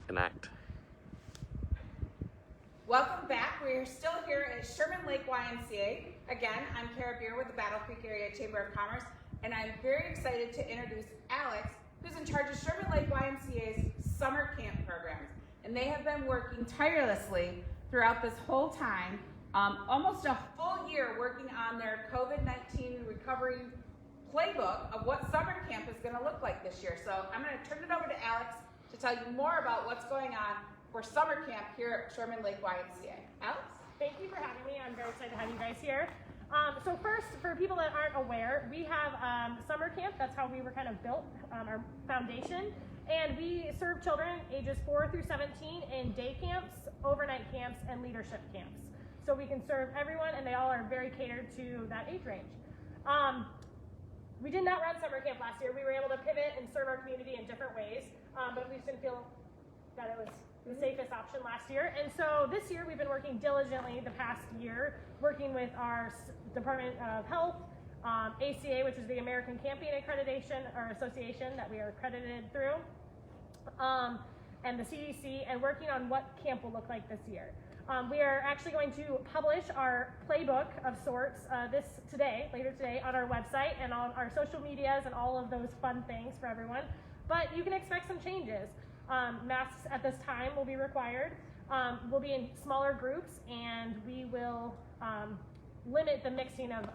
Connect. Welcome back. We're still here at Sherman Lake YMCA. Again, I'm Kara Beer with the Battle Creek Area Chamber of Commerce, and I'm very excited to introduce Alex, who's in charge of Sherman Lake YMCA's summer camp programs. And they have been working tirelessly throughout this whole time, almost a full year working on their COVID-19 recovery playbook of what summer camp is going to look like this year. So I'm going to turn it over to Alex to tell you more about what's going on for summer camp here at Sherman Lake YMCA. Alex? Thank you for having me. I'm very excited to have you guys here. So first, for people that aren't aware, we have summer camp. That's how we were kind of built, our foundation. And we serve children ages 4 through 17 in day camps, overnight camps, and leadership camps. So we can serve everyone, and they all are very catered to that age range. We did not run summer camp last year. We were able to pivot and serve our community in different ways, but we just didn't feel that it was the safest option last year. And so this year we've been working diligently the past year, working with our Department of Health, ACA, which is the American Camping Accreditation or Association that we are accredited through, and the CDC, and working on what camp will look like this year. We are actually going to publish our playbook of sorts later today on our website and on our social medias and all of those fun things for everyone. But you can expect some changes. Masks at this time will be required. We'll be in smaller groups, and we will limit the mixing of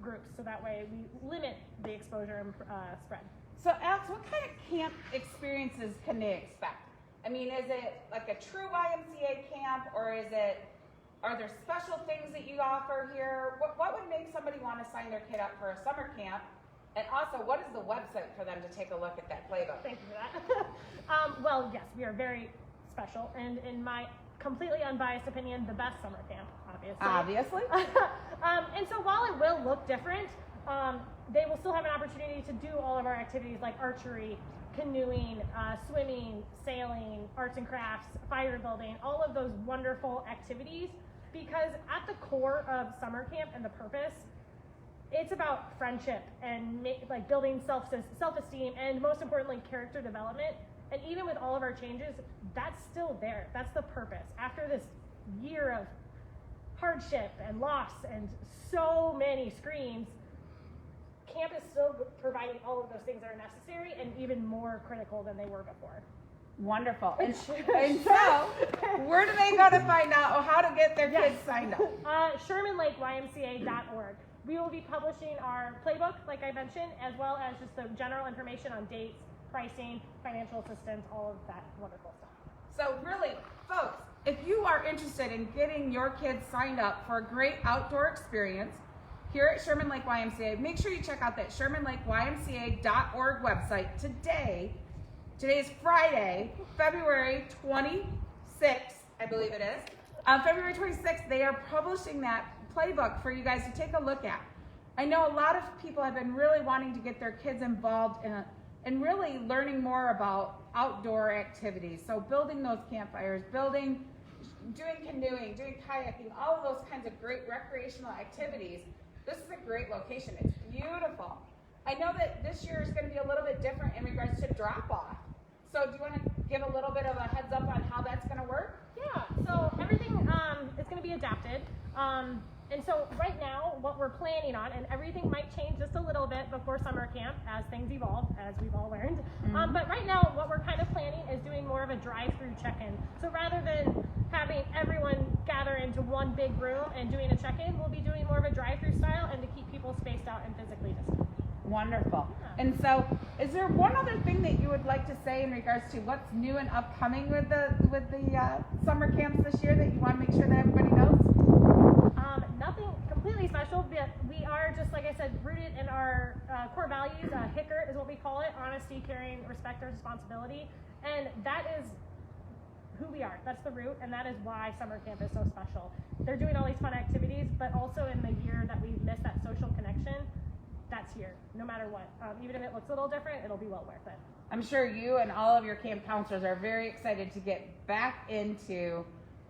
groups, so that way we limit the exposure and spread. So Alex, what kind of camp experiences can they expect? I mean, is it like a true YMCA camp, or are there special things that you offer here? What would make somebody want to sign their kid up for a summer camp? And also, what is the website for them to take a look at that playbook? Thank you for that. Well, yes, we are very special, and in my completely unbiased opinion, the best summer camp, obviously. And so while it will look different, they will still have an opportunity to do all of our activities like archery, canoeing, swimming, sailing, arts and crafts, fire building, all of those wonderful activities, because at the core of summer camp and the purpose, it's about friendship and like building self-esteem, and most importantly, character development. And even with all of our changes, that's still there. That's the purpose. After this year of hardship and loss and so many screams, camp is still providing all of those things that are necessary and even more critical than they were before. Wonderful. And so, where do they go to find out how to get their kids signed up? ShermanLakeYMCA.org. We will be publishing our playbook, like I mentioned, as well as just the general information on dates, pricing, financial assistance, all of that wonderful stuff. So really, folks, if you are interested in getting your kids signed up for a great outdoor experience here at Sherman Lake YMCA, make sure you check out that ShermanLakeYMCA.org website today. Today is Friday, February 26th, I believe it is. February 26th, they are publishing that playbook for you guys to take a look at. I know a lot of people have been really wanting to get their kids involved in really learning more about outdoor activities. So building those campfires, doing canoeing, doing kayaking, all of those kinds of great recreational activities. This is a great location. It's beautiful. I know that this year is going to be a little bit different in regards to drop-off. So do you want to give a little bit of a heads up on how that's going to work? Yeah, so everything is going to be adapted. And so right now, what we're planning on, and everything might change just a little bit before summer camp as things evolve, as we've all learned. But right now, what we're kind of planning is doing more of a drive-through check-in. So rather than having everyone gather into one big room and doing a check-in, we'll be doing more of a drive-through style and to keep people spaced out and physically distant. Wonderful. Yeah. And so, is there one other thing that you would like to say in regards to what's new and upcoming with the summer camps this year that you want to make sure that everybody knows? Nothing completely special, but we are, just like I said, rooted in our core values. HICR is what we call it: honesty, caring, respect, and responsibility. And that is who we are. That's the root, and that is why summer camp is so special. They're doing all these fun activities, but also in the year that we've missed that social connection, that's here, no matter what. Even if it looks a little different, it'll be well worth it. I'm sure you and all of your camp counselors are very excited to get back into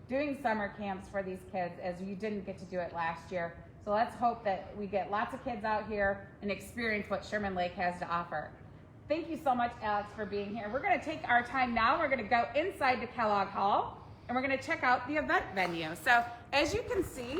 doing summer camps for these kids, as you didn't get to do it last year. So let's hope that we get lots of kids out here and experience what Sherman Lake has to offer. Thank you so much, Alex, for being here. We're going to take our time now. We're going to go inside to Kellogg Hall, and we're going to check out the event venue. So as you can see,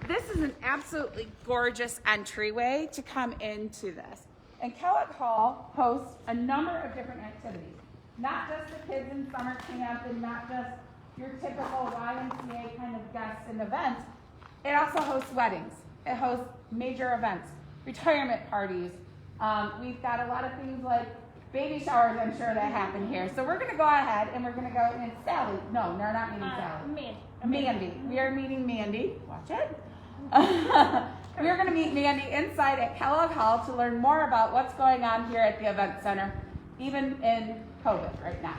this is an absolutely gorgeous entryway to come into this. And Kellogg Hall hosts a number of different activities, not just the kids in summer camp and not just your typical YMCA kind of guests and events. It also hosts weddings. It hosts major events, retirement parties. We've got a lot of things like baby showers, I'm sure, that happen here. So we're going to go ahead and we're going to go, and it's Sally. No, we're not meeting Sally. Mandy. We are meeting Mandy. Watch it. We are going to meet Mandy inside at Kellogg Hall to learn more about what's going on here at the event center, even in COVID right now.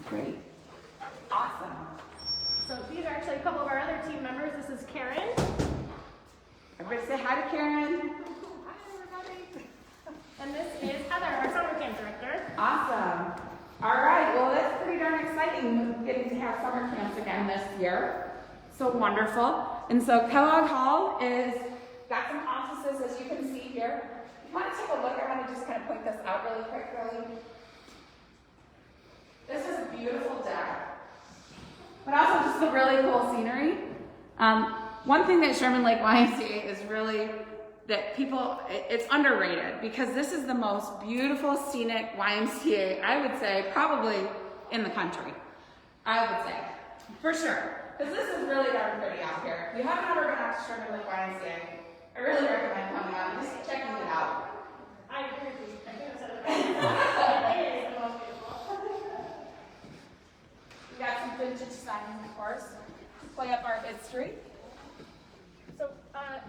Great. Awesome. So these are actually a couple of our other team members. This is Karen. Everybody say hi to Karen. Hi, everybody. And this is Heather, our summer camp director. Awesome. All right. Well, that's pretty darn exciting getting to have summer camps again this year. So wonderful. And so Kellogg Hall is got some offices, as you can see here. You want to take a look? I want to just kind of point this out really quick, really. This is a beautiful deck, but also just the really cool scenery. One thing that Sherman Lake YMCA is really, that people, it's underrated because this is the most beautiful scenic YMCA, I would say, probably in the country. I would say, for sure. Because this is really darn pretty out here. If you haven't ever been out to Sherman Lake YMCA, I really recommend coming out and just checking it out. I agree with you. I think I said it right. It is the most beautiful. We got some vintage signs, of course, to play up our history. So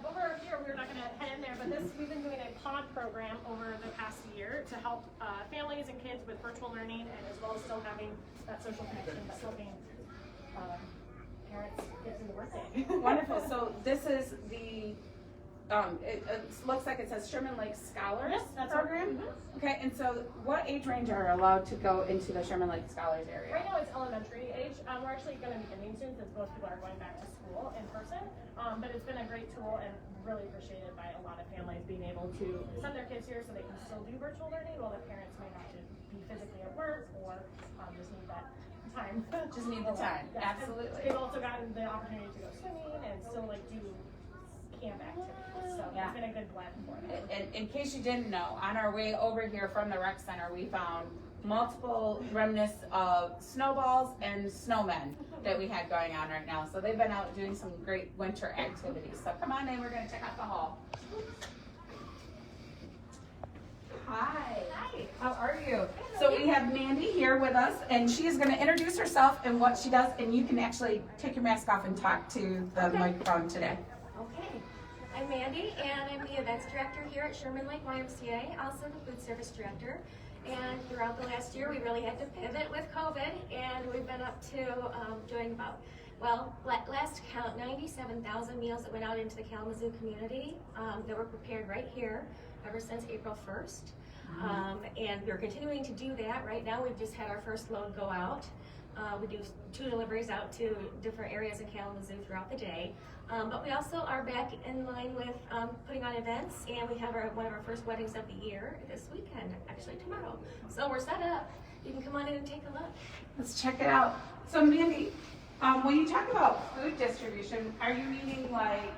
over here, we're not going to head in there, but we've been doing a pod program over the past year to help families and kids with virtual learning, and as well as still having that social connection that's helping parents get through the workday. Wonderful. So this is the, it looks like it says Sherman Lake Scholars program. Mm-hmm. Okay, and so what age range are allowed to go into the Sherman Lake Scholars area? Right now it's elementary age. We're actually going to be ending soon since most people are going back to school in person. But it's been a great tool and really appreciated by a lot of families being able to send their kids here so they can still do virtual learning while their parents may not be physically at work or just need that time. Just need the time. Yes. Absolutely. And they've also gotten the opportunity to go swimming and still do camp activities. So Yeah. it's been a good blend for them. And in case you didn't know, on our way over here from the rec center, we found multiple remnants of snowballs and snowmen that we had going on right now. So they've been out doing some great winter activities. So come on in, we're going to check out the hall. Hi. Hi. How are you? So we have Mandy here with us, and she is going to introduce herself and what she does, and you can actually take your mask off and talk to the microphone today. Okay. I'm Mandy, and I'm the events director here at Sherman Lake YMCA, also the food service director. And throughout the last year, we really had to pivot with COVID, and we've been up to doing about, well, last count, 97,000 meals that went out into the Kalamazoo community that were prepared right here ever since April 1st. And we're continuing to do that. Right now, we've just had our first load go out. We do 2 deliveries out to different areas in Kalamazoo throughout the day. But we also are back in line with putting on events, and we have one of our first weddings of the year this weekend, actually tomorrow. So we're set up. You can come on in and take a look. Let's check it out. So Mandy, when you talk about food distribution, are you meaning like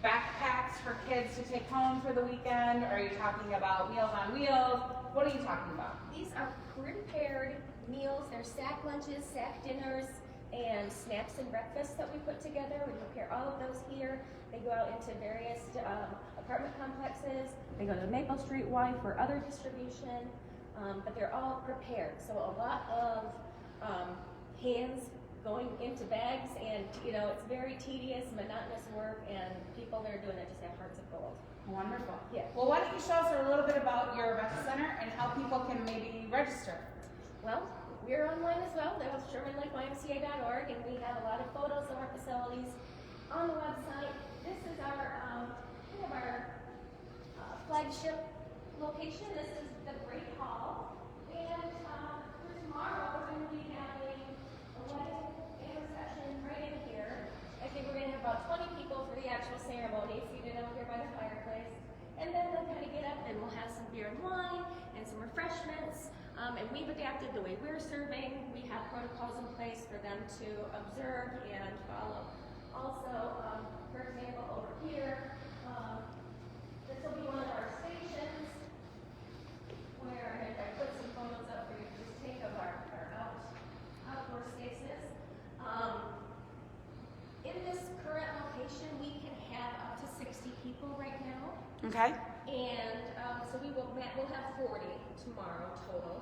backpacks for kids to take home for the weekend? Or are you talking about Meals on Wheels? What are you talking about? These are prepared meals. They're sack lunches, sack dinners, and snacks and breakfasts that we put together. We prepare all of those here. They go out into various apartment complexes. They go to Maple Street Y for other distribution, but they're all prepared. So a lot of hands going into bags, and it's very tedious, monotonous work, and people that are doing it just have hearts of gold. Wonderful. Yeah. Well, why don't you show us a little bit about your event center and how people can maybe register? Well, we're online as well. That's ShermanLakeYMCA.org, and we have a lot of photos of our facilities on the website. This is our kind of our flagship location. This is the Great Hall, and for tomorrow we're going to be having a wedding and reception right we've adapted the way we're serving. We have protocols in place for them to observe and follow. Also, for example, over here, this will be one of our stations where I put some photos up for you to just take of our outdoor spaces. In this current location, we can have up to 60 people right now. Okay. And so we'll have 40 tomorrow total.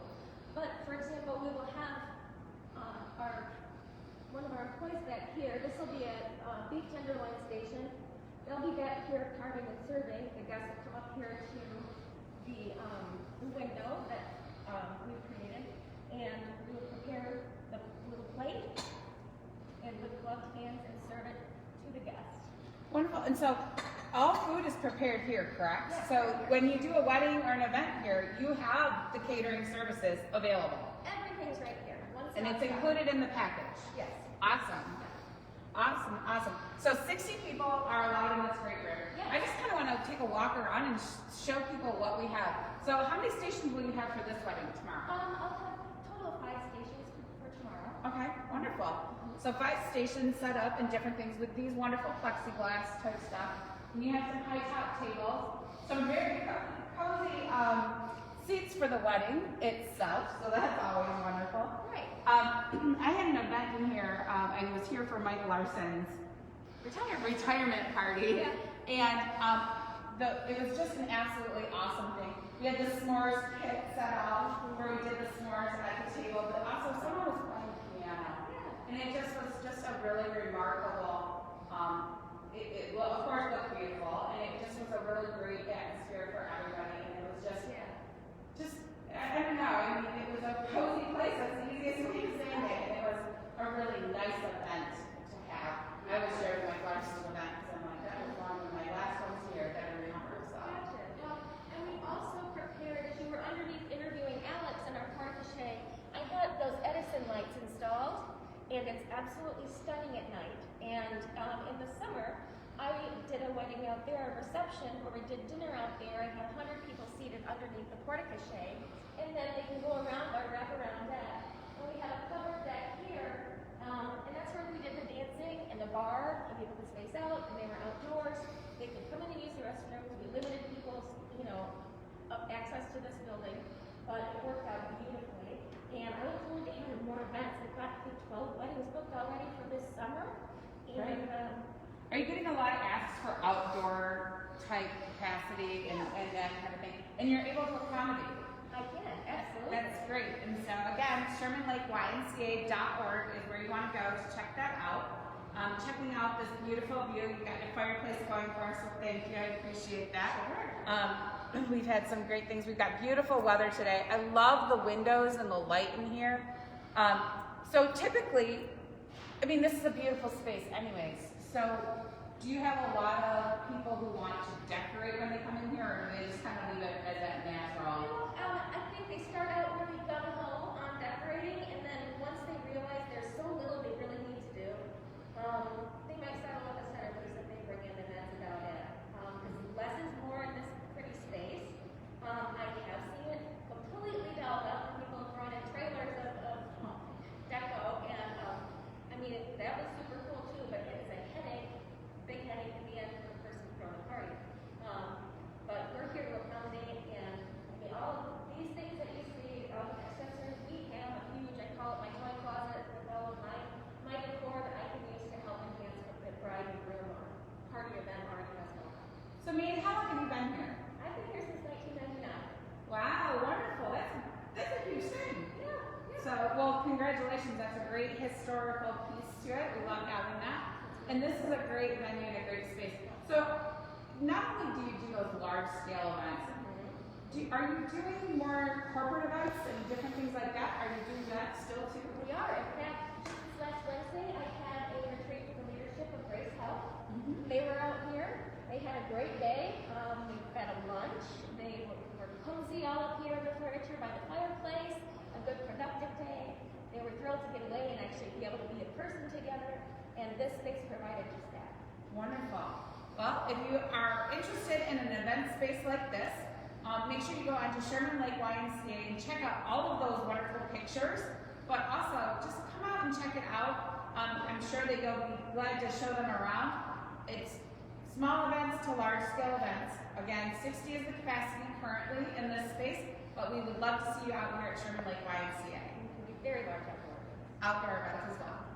But for example, we will have one of our employees back here. This will be a beef tenderloin station. They'll be back here carving and serving. The guests will come up here to the window that we've created, and we will prepare the little plate and with gloved hands and serve it to the guests. Wonderful. And so all food is prepared here, correct? Yes, So right here. when you do a wedding or an event here, you have the catering services available. Everything's right here. And it's included in the package. Yes. Awesome. Awesome, awesome. So 60 people are allowed in this great room. Yes. I just kind of want to take a walk around and show people what we have. So how many stations will you have for this wedding tomorrow? I'll have a total of 5 stations for tomorrow. Okay, wonderful. So 5 stations set up and different things with these wonderful plexiglass type stuff. And you have some high top tables, some very cozy seats for the wedding itself, so that's always wonderful. Right. I had an event in here. I was here for Mike Larson's retirement party, Yeah. and it was just an absolutely awesome thing. We had the s'mores kit set up where we did the s'mores at the table, but also someone was playing piano, and it just was just a really remarkable. It of course looked beautiful, and it just was a really great atmosphere for everybody, and it was just. I don't know, I mean, it was a cozy place, that's the easiest way to say it, and it was a really nice event to have. I was there for my Larson's event, because I'm like, that was one of my last ones here that I remember, so. Gotcha. Well, and we also prepared, as you were underneath interviewing Alex in our party, I had those Edison lights installed, and it's absolutely stunning at night. And in the summer, I did a wedding out there, a reception, where we did dinner out there. I had 100 people seated underneath the porte-cochere, and then they can go around or wrap around that. And we had a covered deck here, and that's where we did the dancing and the bar, and people could space out, and they were outdoors. They could come in and use the restrooms. We limited people's, access to this building, but it worked out beautifully. And I look forward to having more events. I've got, I think, 12 weddings booked already for this summer. And are you getting a lot of asks for outdoor type capacity and that kind of thing? And you're able to accommodate? I can, absolutely. That's great. And so again, ShermanLakeYMCA.org is where you want to go to check that out. Checking out this beautiful view. You've got your fireplace going for us, so thank you. I appreciate that. Sure. We've had some great things. We've got beautiful weather today. I love the windows and the light in here. So typically, I mean, this is a beautiful space anyways. So do you have a lot of people who want to decorate when they come in here, or do they just kind of leave it as that natural? I think they start out really gung-ho on decorating, and then once they realize there's so little they really need to do, they might settle with a centerpiece that they bring in, and that's about it. Because less is more in this pretty space. I have seen it completely dolled up, and people have brought in trailers of deco, and I mean, that was super cool too, but it was a headache, big headache in the end for the person throwing the party. But we're here to accommodate, and I mean, all of these things that you see, all the accessories, we have a huge, I call it my toy closet, with all of my decor that I can use to help enhance the bride and groom or party event already has going on. So, Megan, how long have you been here? I've been here since 1999. Wow, wonderful. That's a huge thing. Yeah. So, well, congratulations. That's a great historical piece to it. We love having that. And this is a great venue and a great space. So, not only do you do those large-scale events, are you doing more corporate events and different things like that? Are you doing that still too? We are. In fact, just this last Wednesday, I had a retreat for the leadership of Grace Health. They were out here. They had a great day. We had a lunch. They were cozy all up here in the furniture by the fireplace. A good productive day. They were thrilled to get away and actually be able to be in person together. And this space provided just that. Wonderful. Well, if you are interested in an event space like this, make sure you go onto Sherman Lake YMCA and check out all of those wonderful pictures, but also just come out and check it out. I'm sure that you'll be glad to show them around. It's small events to large scale events. Again, 60 is the capacity currently in this space, but we would love to see you out here at Sherman Lake YMCA. It can be very large outdoor. Outdoor events as well.